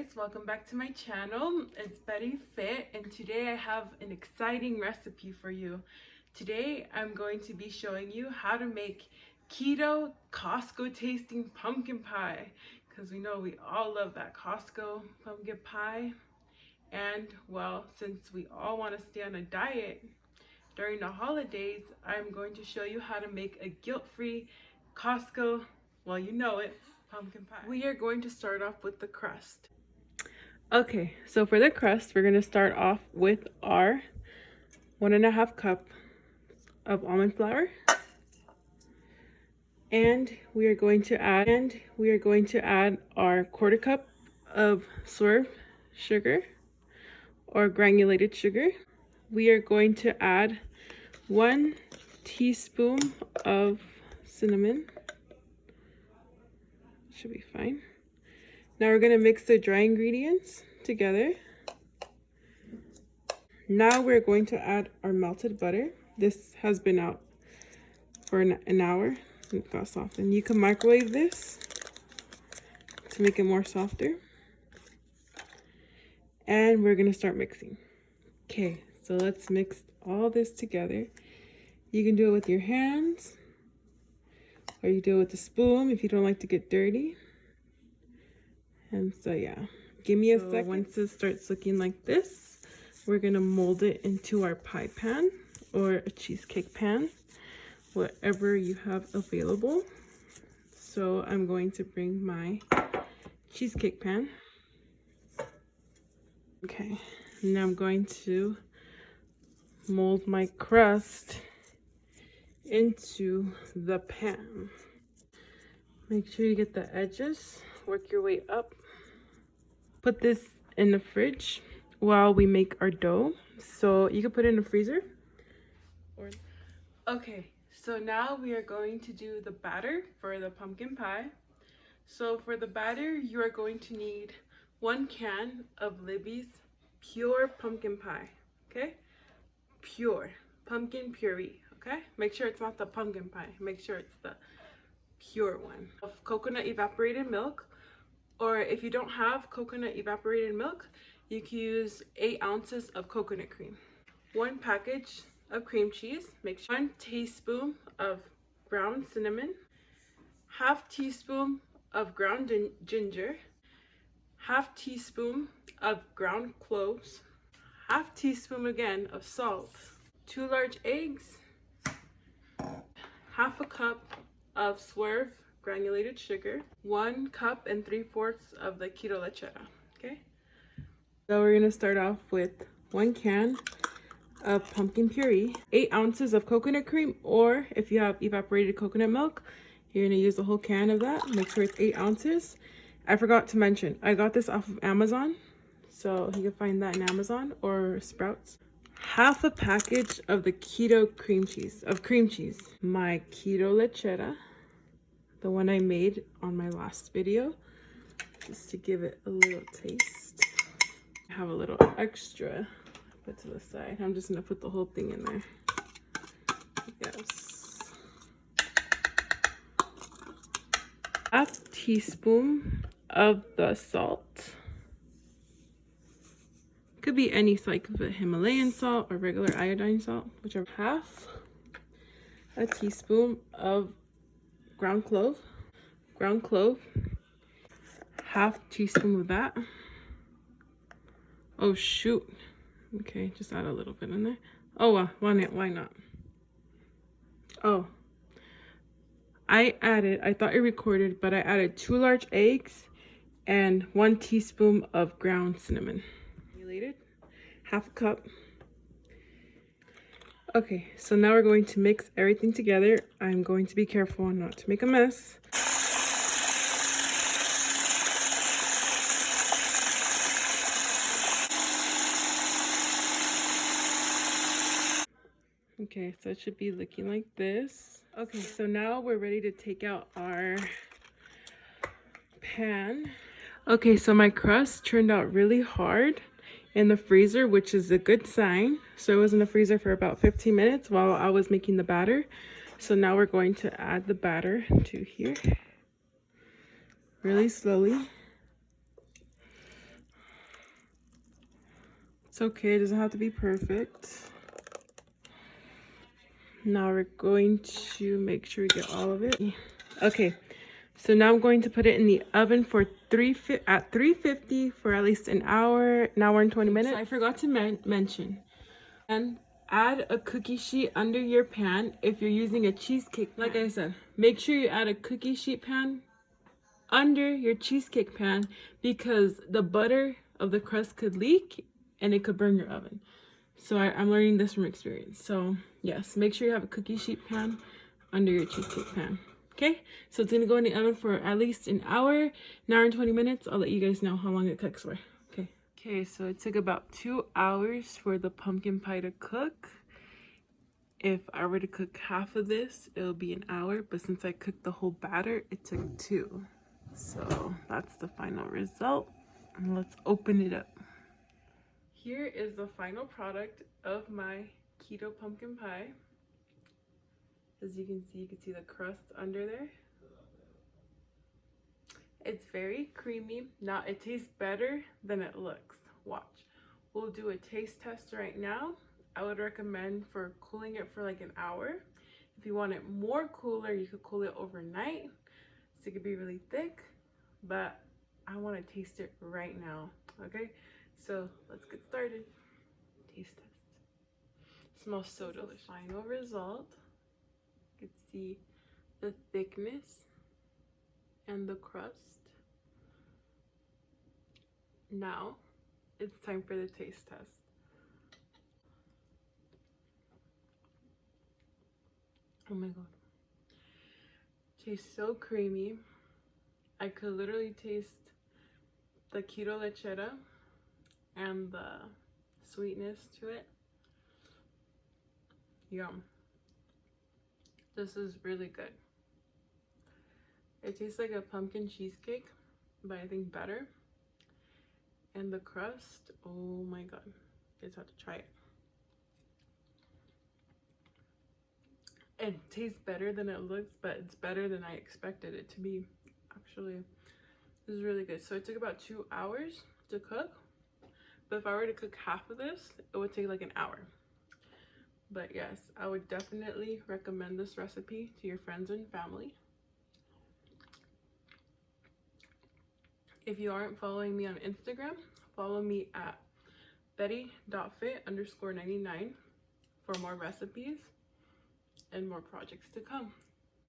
guys, welcome back to my channel. It's Betty Fit, and today I have an exciting recipe for you. Today I'm going to be showing you how to make keto Costco tasting pumpkin pie, because we know we all love that Costco pumpkin pie. And well, since we all want to stay on a diet during the holidays, I'm going to show you how to make a guilt-free Costco, well, you know it, pumpkin pie. We are going to start off with the crust. Okay, so for the crust, we're going to start off with our 1.5 cup of almond flour. And we are going to add our 1/4 cup of swerve sugar or granulated sugar. We are going to add 1 teaspoon of cinnamon. Should be fine. Now we're going to mix the dry ingredients together. Now we're going to add our melted butter. This has been out for an hour. It got softened. You can microwave this to make it more softer. And we're going to start mixing. Okay, so let's mix all this together. You can do it with your hands, or you do it with a spoon if you don't like to get dirty. And so yeah, give me a second. Once it starts looking like this, we're gonna mold it into our pie pan or a cheesecake pan, whatever you have available. So I'm going to bring my cheesecake pan. Okay, now I'm going to mold my crust into the pan. Make sure you get the edges, work your way up. Put this in the fridge while we make our dough. So you can put it in the freezer. Okay, so now we are going to do the batter for the pumpkin pie. So for the batter, you are going to need 1 can of Libby's pure pumpkin pie, okay? Pure pumpkin puree, okay? Make sure it's not the pumpkin pie. Make sure it's the pure one. Of coconut evaporated milk, or if you don't have coconut evaporated milk, you can use 8 ounces of coconut cream. 1 package of cream cheese. Make sure 1 teaspoon of ground cinnamon, 1/2 teaspoon of ground ginger, 1/2 teaspoon of ground cloves, 1/2 teaspoon again of salt, 2 large eggs, 1/2 cup of swerve granulated sugar, 1 cup and 3/4 of the Keto Lechera, okay? So we're gonna start off with 1 can of pumpkin puree, 8 ounces of coconut cream, or if you have evaporated coconut milk, you're gonna use the whole can of that. Make sure it's 8 ounces. I forgot to mention, I got this off of Amazon, so you can find that in Amazon or Sprouts. 1/2 package of the keto cream cheese, my Keto Lechera, the one I made on my last video, just to give it a little taste. I have a little extra, put to the side. I'm just gonna put the whole thing in there. Yes. 1/2 teaspoon of the salt. Could be any salt. Could be Himalayan salt or regular iodine salt, whichever. 1/2 teaspoon of ground clove, 1/2 teaspoon of that. Oh shoot. Okay, just add a little bit in there. Oh, why not? Oh, I thought it recorded, but I added 2 large eggs and 1 teaspoon of ground cinnamon. 1/2 cup. Okay, so now we're going to mix everything together. I'm going to be careful not to make a mess. Okay, so it should be looking like this. Okay, so now we're ready to take out our pan. Okay, so my crust turned out really hard in the freezer, which is a good sign. So it was in the freezer for about 15 minutes while I was making the batter. So now we're going to add the batter to here really slowly. It's okay, it doesn't have to be perfect. Now we're going to make sure we get all of it. Okay, so now I'm going to put it in the oven for 350 for at least an hour and 20 minutes. So I forgot to mention, and add a cookie sheet under your pan if you're using a cheesecake pan. Like I said, make sure you add a cookie sheet pan under your cheesecake pan because the butter of the crust could leak and it could burn your oven. So I'm learning this from experience. So yes, make sure you have a cookie sheet pan under your cheesecake pan. Okay, so it's gonna go in the oven for at least an hour and 20 minutes. I'll let you guys know how long it cooks for. Okay. Okay, so it took about 2 hours for the pumpkin pie to cook. If I were to cook half of this, it'll be an hour, but since I cooked the whole batter, it took 2. So that's the final result. And let's open it up. Here is the final product of my keto pumpkin pie. As you can see the crust under there. It's very creamy. Now it tastes better than it looks. Watch. We'll do a taste test right now. I would recommend for cooling it for like an hour. If you want it more cooler, you could cool it overnight. So it could be really thick, but I want to taste it right now. Okay, so let's get started. Taste test. Smells so delicious. Final result. You can see the thickness and the crust. Now it's time for the taste test. Oh my god. Tastes so creamy. I could literally taste the keto lechera and the sweetness to it. Yum. This is really good. It tastes like a pumpkin cheesecake, but I think better. And the crust, oh my god. You guys have to try it. It tastes better than it looks, but it's better than I expected it to be. Actually, this is really good. So it took about 2 hours to cook, but if I were to cook half of this, it would take like an hour. But yes, I would definitely recommend this recipe to your friends and family. If you aren't following me on Instagram, follow me at betty.fit_99 for more recipes and more projects to come.